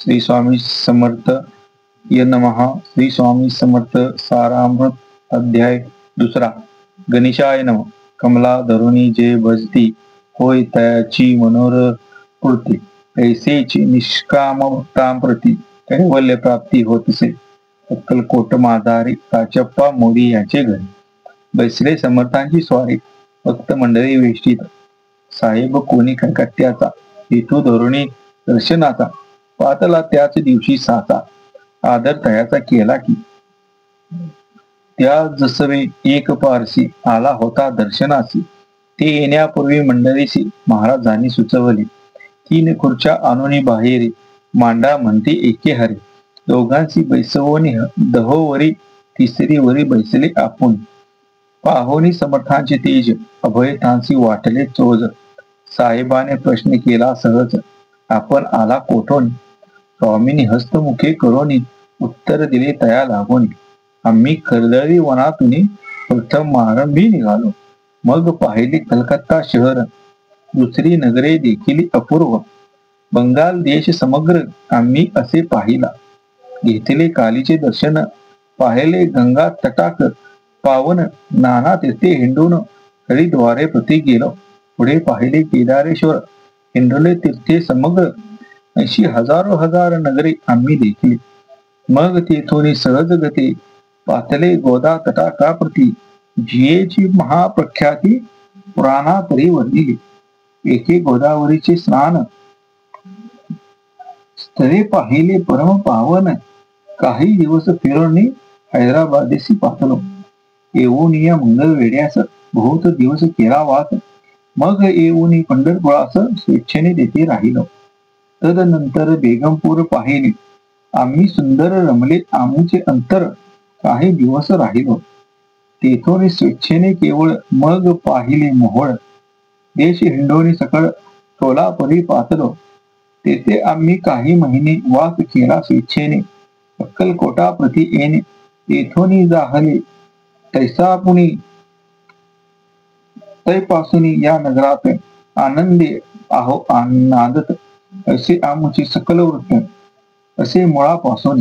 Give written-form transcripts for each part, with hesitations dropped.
श्री स्वामी समर्थ य नमः. श्री स्वामी समर्थ सारामृत अध्याय दुसरा. गणेशाय नमः. कमला धरुणी जे भजती होय तयाची मनोरपूर्ती, ऐसेची निष्काम भक्तांप्रती कैवल्य प्राप्ती होतसे. अक्कलकोट माधारी काचप्पा मोदी याचे घरी बैसले समर्थांची स्वारी, भक्त मंडळी वेष्टीत. साहेब कोणी कट्ट्याचा हेतू धरुणी दर्शनाचा, पातला त्याच दिवशी साचा, आदर तयाचा केला की. त्या जसवे एक पारसी आला होता दर्शनासी, ते येण्यापूर्वी मंडळीसी महाराजांनी सुचवले. 3 खुर्च्या आणून बाहेरी, मांडा म्हणते एके हरी. दोघांशी बैसवोनी दहोवरी, तिसरी वरी बैसले आपण. पाहोनी समर्थांचे तेज, अभयतांशी वाटले चोज. साहेबाने प्रश्न केला सहज, आपण आला कोठोनी. स्वामींनी हस्तमुखे करोनी, उत्तर दिले तया लागोनी. आम्ही खरदळी वनातून प्रथम मारंभी निघालो. मग पाहिले कलकत्ता शहर, दुसरी नगरे देखील अपूर्व. बंगाल देश समग्र आम्ही असे पाहिला. घेतले कालीचे दर्शन, पाहिले गंगा तटाक पावन. नाना तीर्थे हिंडून हरिद्वारे प्रति गेलो. पुढे पाहिले केदारेश्वर, हिंडले तीर्थे समग्र. अशी हजारो हजार नगरे आम्ही देखिली. मग तेथून सहज गती पातले गोदा तटाकाप्रती, जियेची महाप्रख्याती पुराणातरी वर्णिली. एके गोदावरीचे स्नान, स्थळे पाहिले परम पावन. काही दिवस फिरणी हैदराबादेसी पातलो. येऊनिया मंगल वेड्यास बहुत दिवस केला वात. मग येऊनी पंढरपुरास स्वेच्छेने तेथे राहिलो. तदनंतर बेगमपूर पाहिले आम्ही सुंदर रमले आमचे अंतर. काही दिवस राहिलो तेथून स्वेच्छेने केवळ. मग पाहिले मोहोळ देश हिंडोनी सकळ सोलापुरी पातलो. तेथे आम्ही काही महिने वास केला स्वेच्छेने. अक्कलकोटा प्रति येणे तेथोनी जाहले तैसा पुणी. तैपासून या नगरात आनंदे आहो नांदत. असे आमचे सकल वृत्त असे मुळापासून.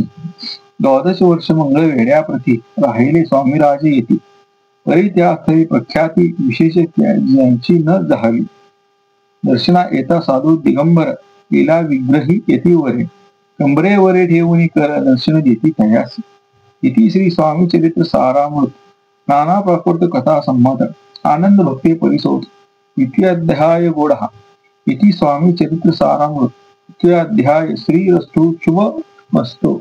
12 वर्ष मंगळ वेड्याप्रती राहिले स्वामीराजे येते. तरी त्या स्थळी प्रख्याती विशेष ज्यांची न झाली. दर्शना येता साधू दिगंबर लीला विग्रही येती वरे. कंबरेवरे ठेवून कर दर्शन देती तयास. इति श्री स्वामी चरित्र सारामृत नाना प्राकृत कथा संवाद आनंद भक्ती परिसोध द्वितीय अध्याय गोढा. इति स्वामी चरित्र सारामृत द्वितीय अध्याय. श्रीरस्तु शुभ मस्तु.